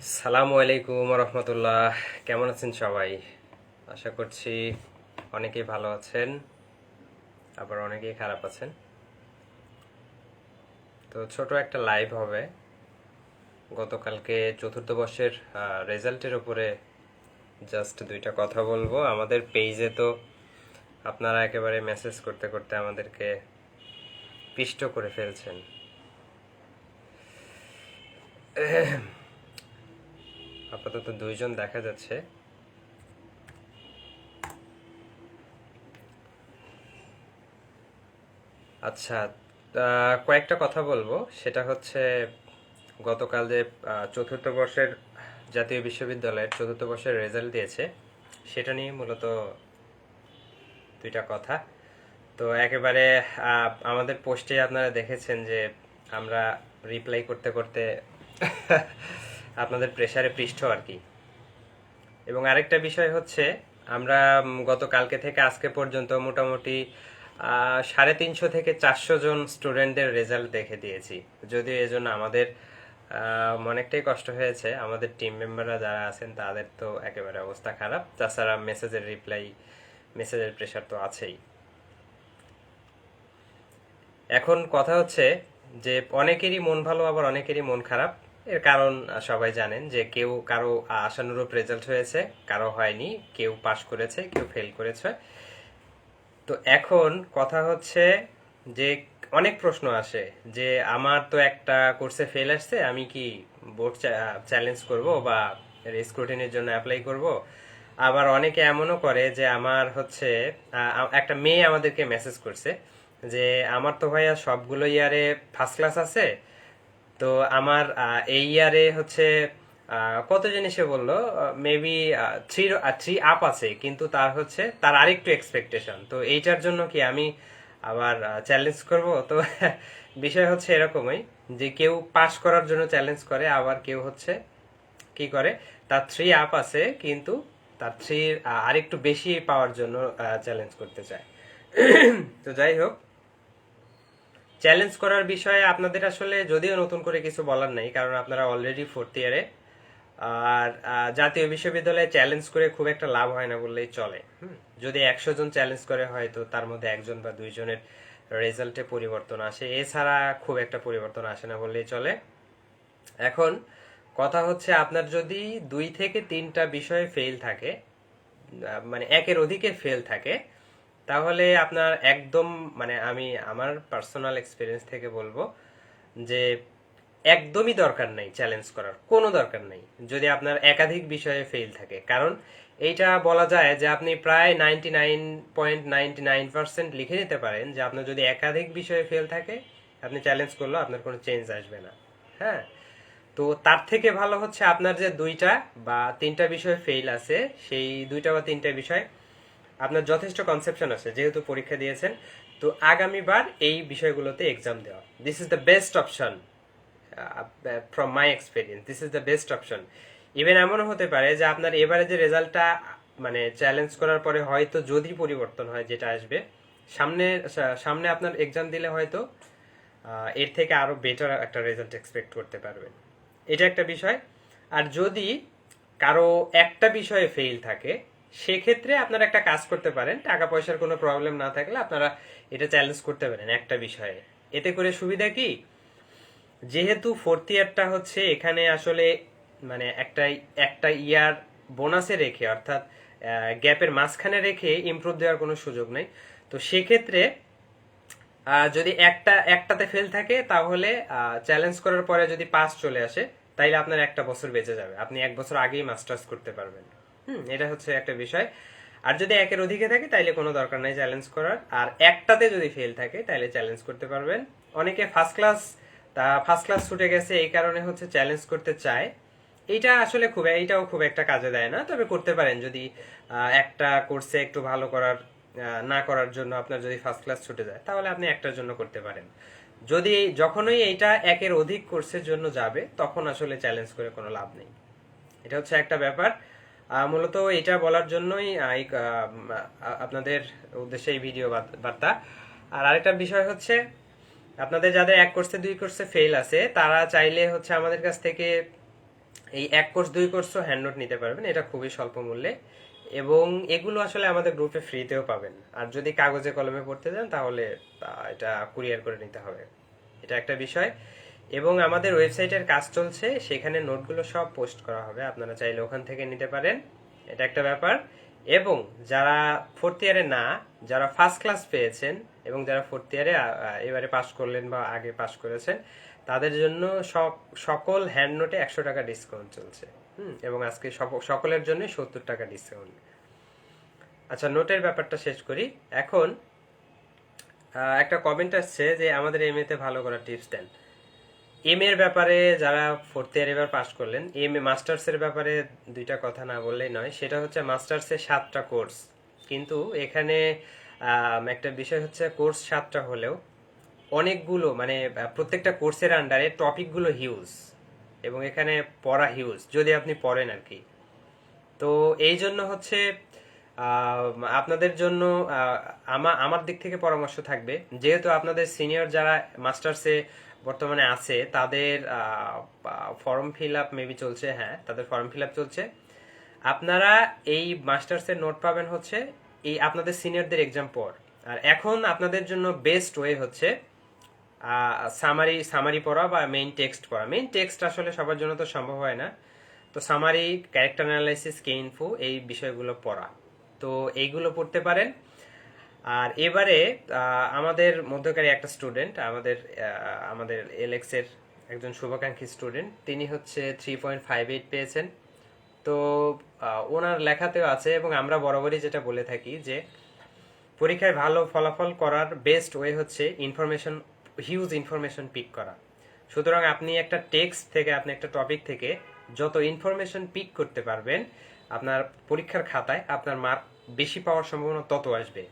আসসালামু আলাইকুম রহমতুল্লাহ। কেমন আছেন সবাই? আশা করছি অনেকেই ভালো আছেন, আবার অনেকেই খারাপ আছেন। তো ছোট একটা লাইভ হবে গতকালকে চতুর্থ বর্ষের রেজাল্টের উপরে। জাস্ট দুইটা কথা বলবো। আমাদের পেজে তো আপনারা একেবারে মেসেজ করতে করতে আমাদেরকে পিষ্ট করে ফেলছেন। আপাতত দুইজন দেখা যাচ্ছে। আচ্ছা, কয়েকটা কথা বলবো। সেটা হচ্ছে গতকাল যে চতুর্থ বর্ষের জাতীয় বিশ্ববিদ্যালয়ের চতুর্থ বর্ষের রেজাল্ট দিয়েছে, সেটা নিয়ে মূলত দুইটা কথা। তো একেবারে আমাদের পোস্টে আপনারা দেখেছেন যে আমরা রিপ্লাই করতে করতে আপনাদের প্রেসারে পৃষ্ঠ আর কি। এবং আরেকটা বিষয় হচ্ছে, আমরা গতকালকে থেকে আজকে পর্যন্ত মোটামুটি 350 থেকে 400 জন স্টুডেন্টদের রেজাল্ট দেখে দিয়েছি। যদিও এজন্য আমাদের অনেকটাই কষ্ট হয়েছে। আমাদের টিম মেম্বাররা যারা আছেন তাদের তো একেবারে অবস্থা খারাপ, তাছাড়া মেসেজের রিপ্লাই, মেসেজের প্রেশার তো আছেই। এখন কথা হচ্ছে যে অনেকেরই মন ভালো, আবার অনেকেরই মন খারাপ। এর কারণ সবাই জানেন যে কেউ কারো আশানুরূপ রেজাল্ট হয়েছে, কারো হয়নি, কেউ পাশ করেছে, কেউ ফেল করেছে। তো এখন কথা হচ্ছে যে অনেক প্রশ্ন আসে যে আমার তো একটা কোর্সে ফেল আসছে, আমি কি বোর্ড চ্যালেঞ্জ করব বা স্ক্রুটিনির জন্য অ্যাপ্লাই করব? আবার অনেকে এমনও করে যে আমার হচ্ছে একটা মেয়ে আমাদেরকে মেসেজ করছে যে আমার তো ভাইয়া সবগুলো ইয়ারে ফার্স্ট ক্লাস আছে, তো আমার এই ইয়ারে হচ্ছে কত জিনিসে বললো, মেবি থ্রি থ্রি আপ আছে, কিন্তু তার হচ্ছে তার আরেকটু এক্সপেকটেশন। তো এইটার জন্য কি আমি আবার চ্যালেঞ্জ করব? তো বিষয় হচ্ছে এরকমই যে কেউ পাস করার জন্য চ্যালেঞ্জ করে, আবার কেউ হচ্ছে কি করে, তার থ্রি আপ আছে কিন্তু তার থ্রি আরেকটু বেশি পাওয়ার জন্য চ্যালেঞ্জ করতে চায়। তো যাই হোক, চ্যালেঞ্জ করার বিষয়ে আপনাদের আসলে যদিও নতুন করে কিছু বলার নাই, কারণ আপনারা অলরেডি ফোর্থ ইয়ারে। আর জাতীয় বিশ্ববিদ্যালয়ে চ্যালেঞ্জ করে খুব একটা লাভ হয় না বললেই চলে। যদি 100 জন চ্যালেঞ্জ করে হয়তো তার মধ্যে একজন বা দুইজনের রেজাল্টে পরিবর্তন আসে, এছাড়া খুব একটা পরিবর্তন আসে না বললেই চলে। এখন কথা হচ্ছে, আপনার যদি 2 থেকে 3টা বিষয়ে ফেল থাকে, মানে একের অধিকে ফেল থাকে, তাহলে আপনার একদম, মানে আমি আমার পার্সোনাল এক্সপিরিয়েন্স থেকে বলবো যে একদমই দরকার নাই চ্যালেঞ্জ করার, কোনো দরকার নাই যদি আপনার একাধিক বিষয়ে ফেল থাকে। কারণ এইটা বলা যায় যে আপনি প্রায় 99.99% লিখে নিতে পারেন যে আপনার যদি একাধিক বিষয়ে ফেল থাকে, আপনি চ্যালেঞ্জ করলেও আপনার কোনো চেঞ্জ আসবে না। হ্যাঁ, তো তার থেকে ভালো হচ্ছে আপনার যে 2টা বা 3টা বিষয় ফেল আছে, সেই 2টা বা 3টা বিষয় আপনার যথেষ্ট কনসেপশন আছে, যেহেতু পরীক্ষা দিয়েছেন, তো আগামীবার এই বিষয়গুলোতে এক্সাম দেওয়া, this is the best option. From my experience this is the best option. Even এমনও হতে পারে যে আপনার এবারে যে রেজাল্টটা, মানে চ্যালেঞ্জ করার পরে হয়তো যদি পরিবর্তন হয়, যেটা আসবে সামনে, সামনে আপনার এক্সাম দিলে হয়তো এর থেকে আরো বেটার একটা রেজাল্ট এক্সপেক্ট করতে পারবেন। এটা একটা বিষয়। আর যদি কারো একটা বিষয়ে ফেল থাকে, সেক্ষেত্রে আপনারা একটা কাজ করতে পারেন, টাকা পয়সার কোনো প্রবলেম না থাকলে আপনারা এটা চ্যালেঞ্জ করতে পারেন একটা বিষয়ে। এতে করে সুবিধা কি, যেহেতু ফোর্থ ইয়ারটা হচ্ছে এখানে আসলে মানে একটা একটা ইয়ার বোনাসে রেখে, অর্থাৎ গ্যাপের মাঝখানে রেখে ইমপ্রুভ দেওয়ার কোনো সুযোগ নেই। তো সেক্ষেত্রে যদি একটাতে ফেল থাকে, তাহলে চ্যালেঞ্জ করার পরে যদি পাস চলে আসে, তাইলে আপনার একটা বছর বেঁচে যাবে, আপনি 1 বছর আগেই মাস্টার্স করতে পারবেন। এটা হচ্ছে একটা বিষয়। আর যদি একের অধিকে থাকে, তাইলে কোনো দরকার নাই চ্যালেঞ্জ করার। আর একটাতে যদি ফেল থাকে, তাইলে চ্যালেঞ্জ করতে পারবেন। অনেকে ফার্স্ট ক্লাস ছুটে গেছে এই কারণে হচ্ছে চ্যালেঞ্জ করতে চায়। এইটাও খুব একটা কাজে দেয় না, তবে করতে পারেন যদি একটা কোর্সে একটু ভালো করার, না করার জন্য আপনার যদি ফার্স্ট ক্লাস ছুটে যায়, তাহলে আপনি একটার জন্য করতে পারেন। যদি যখনই এইটা একের অধিক কোর্সের জন্য যাবে, তখন আসলে চ্যালেঞ্জ করে কোনো লাভ নেই। এটা হচ্ছে একটা ব্যাপার। মূলত এটা বলার জন্যই আপনাদের উদ্দেশ্যে এই ভিডিও বার্তা। আর আরেকটা বিষয় হচ্ছে, আপনাদের যাদের 1 কোর্সে 2 কোর্সে ফেল আছে, তারা চাইলে হচ্ছে আমাদের কাছ থেকে এই 1 কোর্স 2 কোর্সও হ্যান্ড নোট নিতে পারবেন, এটা খুবই স্বল্প মূল্যে, এবং এগুলো আসলে আমাদের গ্রুপে ফ্রিতেও পাবেন। আর যদি কাগজে কলমে পড়তে যান তাহলে এটা কুরিয়ার করে নিতে হবে, এটা একটা বিষয়। এবং আমাদের ওয়েবসাইটের কাজ চলছে, সেখানে নোটগুলো সব পোস্ট করা হবে, আপনারা চাইলে ওখান থেকে নিতে পারেন, এটা একটা ব্যাপার। এবং যারা ফোর্থ ইয়ারে না, যারা ফার্স্ট ক্লাস পেয়েছেন এবং যারা ফোর্থ ইয়ারে এবারে পাস করলেন বা আগে পাস করেছেন, তাদের জন্য সকল হ্যান্ড নোটে 100 টাকা ডিসকাউন্ট চলছে। এবং আজকে সকলের জন্য 70 টাকা ডিসকাউন্ট। আচ্ছা, নোটের ব্যাপারটা শেষ করি এখন। একটা কমেন্ট আসছে যে আমাদের এম এতে ভালো করার টিপস দেন। এম এর ব্যাপারে যারা ফোর্থ ইয়ার এবার পাস করলেন, এম এ মাস্টার্স এর ব্যাপারে দুইটা কথা না বললেই নয়। সেটা হচ্ছে মাস্টার্সে 7টা কোর্স, কিন্তু এখানে একটা বিষয় হচ্ছে কোর্স 7টা হলেও অনেকগুলো মানে প্রত্যেকটা কোর্সের আন্ডারে টপিকগুলো হিউজ, এবং এখানে পড়া হিউজ যদি আপনি পড়েন আর কি। তো এই জন্য হচ্ছে আপনাদের জন্য আমার দিক থেকে পরামর্শ থাকবে, যেহেতু আপনাদের সিনিয়র যারা মাস্টার্সে বর্তমানে আছে তাদের ফর্ম ফিল আপ মেবি চলছে, হ্যাঁ তাদের ফর্ম ফিল আপ চলছে। আপনারা এই মাস্টার্সের নোট পাবেন হচ্ছে এই আপনাদের সিনিয়রদের এক্সাম পর। আর এখন আপনাদের জন্য বেস্ট ওয়ে হচ্ছে সামারি পড়া বা মেইন টেক্সট পড়া। মেইন টেক্সট আসলে সবার জন্য তো সম্ভব হয় না, তো সামারি, ক্যারেক্টার অ্যানালাইসিস, কে ইনফো, এই বিষয়গুলো পড়া, তো এইগুলো পড়তে পারেন। আর এবারে আমাদের মধ্যকারী একটা স্টুডেন্ট, আমাদের এলএক্স এর একজন শুভাকাঙ্ক্ষী স্টুডেন্ট, তিনি হচ্ছে 3.58 পেয়েছেন। তো ওনার লেখাতেও আছে, এবং আমরা বরাবরই যেটা বলে থাকি যে পরীক্ষায় ভালো ফলাফল করার বেস্ট ওয়ে হচ্ছে হিউজ ইনফরমেশন পিক করা। সুতরাং আপনি একটা টেক্সট থেকে, আপনি একটা টপিক থেকে যত ইনফরমেশন পিক করতে পারবেন, আপনার পরীক্ষার খাতায় আপনার মার্ক বেশি পাওয়ার সম্ভাবনা তত আসবে।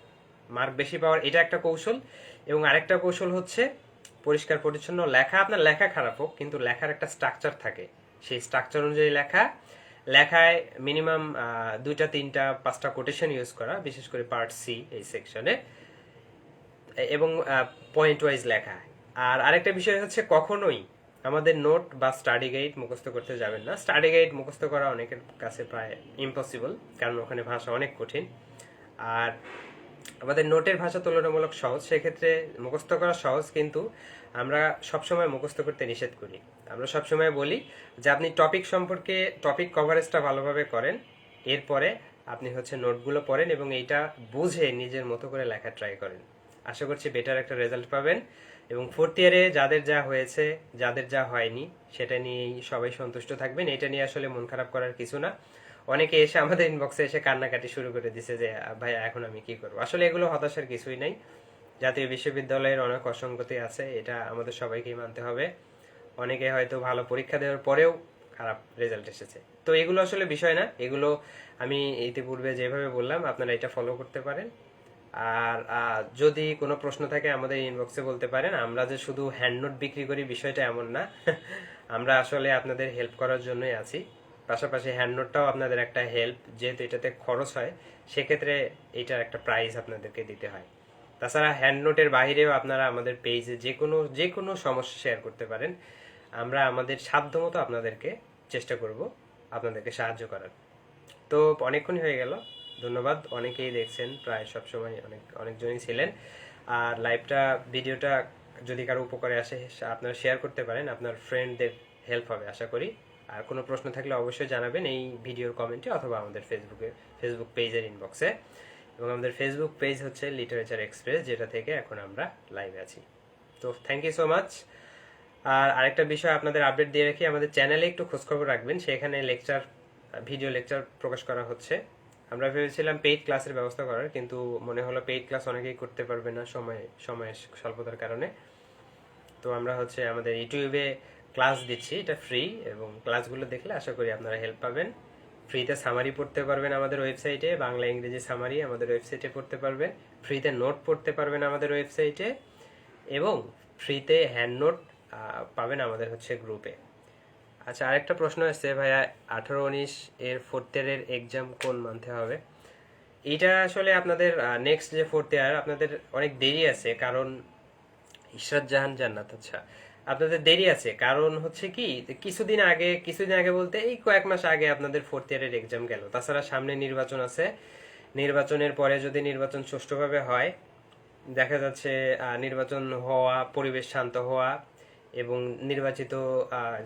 মার্ক বেশি পাওয়ার এটা একটা কৌশল। এবং আরেকটা কৌশল হচ্ছে পরিষ্কার পরিচ্ছন্ন লেখা। আপনার লেখা খারাপ হোক, কিন্তু লেখার একটা স্ট্রাকচার থাকে, সেই স্ট্রাকচার অনুযায়ী লেখায় মিনিমাম 2টা 3টা 5টা কোটেশন ইউজ করা, বিশেষ করে পার্ট সি এই সেকশনে, এবং পয়েন্ট ওয়াইজ লেখা। আর আরেকটা বিষয় হচ্ছে কখনোই আমাদের নোট বা স্টাডি গাইড মুখস্থ করতে যাবেন না। স্টাডি গাইড মুখস্থ করা অনেকের কাছে প্রায় ইম্পসিবল, কারণ ওখানে ভাষা অনেক কঠিন। আর আমাদের নোটের ভাষা তুলনামূলক সহজ, সেক্ষেত্রে মুখস্থ করা সহজ, কিন্তু আমরা সবসময় মুখস্থ করতে নিষেধ করি। আমরা সবসময় বলি যে আপনি টপিক কভারেজটা ভালোভাবে করেন, এরপরে আপনি হচ্ছে নোটগুলো পড়েন এবং এইটা বুঝে নিজের মতো করে লেখা ট্রাই করেন। আশা করছি বেটার একটা রেজাল্ট পাবেন। এবং ফোর্থ ইয়ারে যাদের যা হয়েছে, যাদের যা হয়নি, সেটা নিয়েই সবাই সন্তুষ্ট থাকবেন। এটা নিয়ে আসলে মন খারাপ করার কিছু না। অনেকে এসে আমাদের ইনবক্সে এসে কান্নাকাটি শুরু করে দিছে যে ভাই এখন আমি কি করবো। আসলে এগুলো হতাশার কিছুই নাই। জাতীয় বিশ্ববিদ্যালয়ের অনেক অসঙ্গতি আছে, এটা আমাদের সবাইকেই মানতে হবে। অনেকে হয়তো ভালো পরীক্ষা দেওয়ার পরেও খারাপ রেজাল্ট এসেছে, তো এগুলো আসলে বিষয় না। এগুলো আমি ইতিপূর্বে যেভাবে বললাম আপনারা এটা ফলো করতে পারেন। আর যদি কোনো প্রশ্ন থাকে আমাদের ইনবক্সে বলতে পারেন। আমরা যে শুধু হ্যান্ড নোট বিক্রি করি বিষয়টা এমন না, আমরা আসলে আপনাদের হেল্প করার জন্যই আছি। পাশাপাশি হ্যান্ড নোটটাও আপনাদের একটা হেল্প, যেহেতু এটাতে খরচ হয়, সেক্ষেত্রে এটার একটা প্রাইস আপনাদেরকে দিতে হয়। তাছাড়া হ্যান্ড নোটের বাইরেও আপনারা আমাদের পেজে যে কোনো সমস্যা শেয়ার করতে পারেন। আমরা আমাদের সাধ্যমতো আপনাদেরকে চেষ্টা করব আপনাদেরকে সাহায্য করার। তো অনেকক্ষণ হয়ে গেল, ধন্যবাদ। অনেকেই দেখছেন, প্রায় সবসময় অনেকজনই ছিলেন। আর ভিডিওটা যদি কারো উপকারে আসে আপনারা শেয়ার করতে পারেন, আপনার ফ্রেন্ডদের হেল্প হবে আশা করি। আর কোনো প্রশ্ন থাকলে অবশ্যই জানাবেন এই ভিডিওর কমেন্টে অথবা আমাদের ফেসবুক পেজের ইনবক্সে। এবং আমাদের ফেসবুক পেজ হচ্ছে লিটারেচার এক্সপ্রেস, যেটা থেকে এখন আমরা লাইভে আছি। তো থ্যাংক ইউ সো মাচ। আর আরেকটা বিষয় আপনাদের আপডেট দিয়ে রাখি, আমাদের চ্যানেলে একটু খোঁজখবর রাখবেন, সেখানে ভিডিও লেকচার প্রকাশ করা হচ্ছে। আমরা ভেবেছিলাম পেইড ক্লাসের ব্যবস্থা করার, কিন্তু মনে হলো পেইড ক্লাস অনেকেই করতে পারবে না সময়ের স্বল্পতার কারণে। তো আমরা হচ্ছে আমাদের ইউটিউবে ক্লাস দিচ্ছি, এটা ফ্রি, এবং ক্লাসগুলো দেখলে আশা করি আপনারা হেল্প পাবেন। ফ্রিতে সামারি পড়তে পারবেন আমাদের ওয়েবসাইটে, বাংলা ইংরেজি সামারি আমাদের ওয়েবসাইটে পড়তে পারবেন। ফ্রিতে নোট পড়তে পারবেন আমাদের ওয়েবসাইটে, এবং ফ্রিতে হ্যান্ড নোট পাবেন আমাদের হচ্ছে গ্রুপে। আচ্ছা, আরেকটা প্রশ্ন আসছে ভাইয়া, 18-19 এর ফোর্থ ইয়ারের এক্সাম কোন মান্থে হবে? এটা আসলে আপনাদের নেক্সট যে ফোর্থ ইয়ার, আপনাদের অনেক দেরি আছে, কারণ ইশরাত জাহান জান্নাত, আচ্ছা আপনাদের দেরি আছে, কারণ হচ্ছে কি কিছুদিন আগে বলতে এই কয়েক মাস আগে আপনাদের ফোর্থ ইয়ারের এক্সাম গেল। তাছাড়া সামনে নির্বাচন আছে, নির্বাচনের পরে যদি নির্বাচন সুষ্ঠুভাবে হয়, দেখা যাচ্ছে নির্বাচন হওয়া, পরিবেশ শান্ত হওয়া এবং নির্বাচিত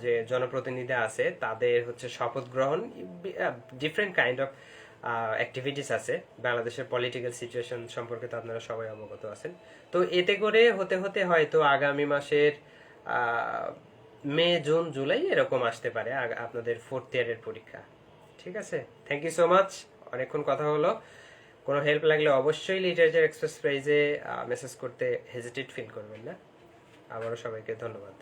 যে জনপ্রতিনিধি আছে তাদের হচ্ছে শপথ গ্রহণ, ডিফারেন্ট কাইন্ড অফ অ্যাক্টিভিটিস আছে। বাংলাদেশের পলিটিক্যাল সিচুয়েশন সম্পর্কে তো আপনারা সবাই অবগত আছেন। তো এতে করে হতে হতে হয়তো আগামী মাসের মে জুন জুলাই এরকম আসতে পারে আপনাদের ফোর্থ ইয়ারের পরীক্ষা। ঠিক আছে, থ্যাংক ইউ সো মাচ, অনেকক্ষণ কথা হলো। কোনো হেল্প লাগলে অবশ্যই লিটারেচার এক্সপ্রেস প্রাইজে মেসেজ করতে হেজিটেট ফিল করবেন না। আবারও সবাইকে ধন্যবাদ।